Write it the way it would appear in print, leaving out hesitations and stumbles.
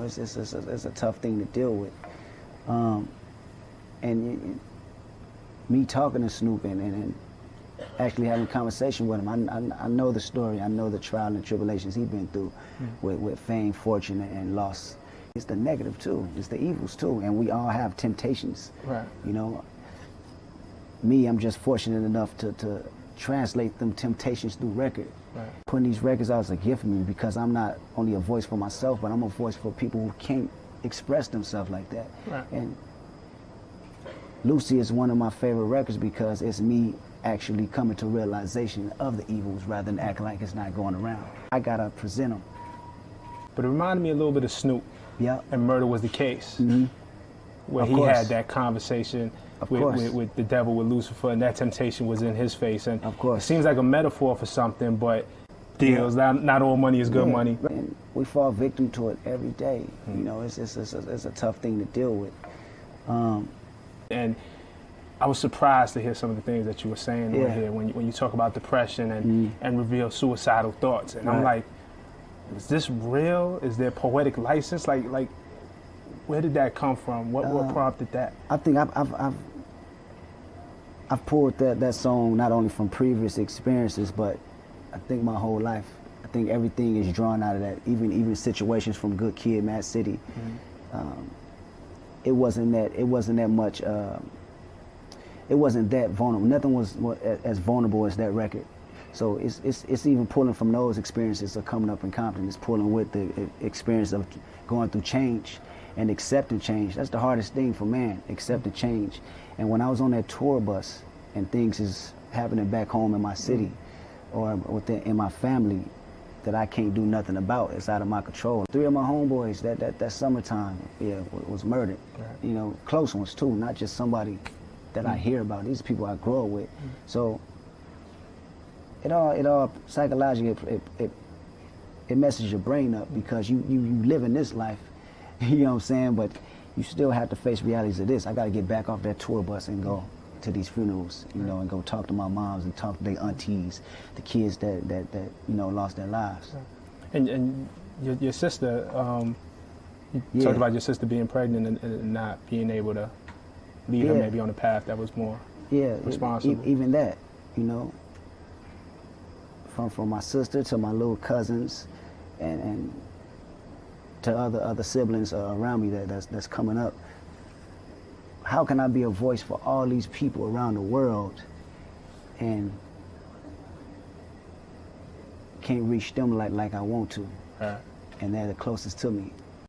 it's a tough thing to deal with. And me talking to Snoop and actually having a conversation with him, I know the story. I know the trial and tribulations he's been through with fame, fortune, and loss. It's the negative too. It's the evils too. And we all have temptations. Right. You know, me, I'm just fortunate enough to translate them temptations through record. Right. Putting these records out is a gift for me because I'm not only a voice for myself, but I'm a voice for people who can't express themselves like that. Right. And Lucy is one of my favorite records because it's me actually coming to realization of the evils rather than acting like it's not going around. I gotta present them. But it reminded me a little bit of Snoop. Yeah. And Murder Was the Case. Mm-hmm. Where Of he course. had that conversation Of with, course. with the devil, with Lucifer, and that temptation was in his face. And Of course. it seems like a metaphor for something, but deals, not all money is good money. And we fall victim to it every day. You know, it's a tough thing to deal with. And I was surprised to hear some of the things that you were saying over here when you talk about depression and reveal suicidal thoughts. And I'm like, is this real? Is there poetic license? Like, where did that come from? What prompted that? I think I've pulled that song not only from previous experiences, but I think my whole life. I think everything is drawn out of that. Even situations from Good Kid, Mad City. It wasn't that much. It wasn't that vulnerable. Nothing was as vulnerable as that record. So it's even pulling from those experiences of coming up in Compton. It's pulling with the experience of going through change and accepting change. That's the hardest thing for man, accepting change. And when I was on that tour bus and things is happening back home in my city or in my family that I can't do nothing about, it's out of my control. 3 of my homeboys that summertime, was murdered. Right. You know, close ones too, not just somebody that I hear about. These are people I grew up with. So it all psychologically, it messes your brain up because you live in this life, you know what I'm saying, but you still have to face realities of this. I gotta get back off that tour bus and go to these funerals, you know, and go talk to my moms and talk to their aunties, the kids that you know, lost their lives. And your sister, you talked about your sister being pregnant and not being able to lead her maybe on a path that was more responsible. Even that, you know, from my sister to my little cousins and to other siblings around me that's coming up. How can I be a voice for all these people around the world and can't reach them like I want to? Right. And they're the closest to me.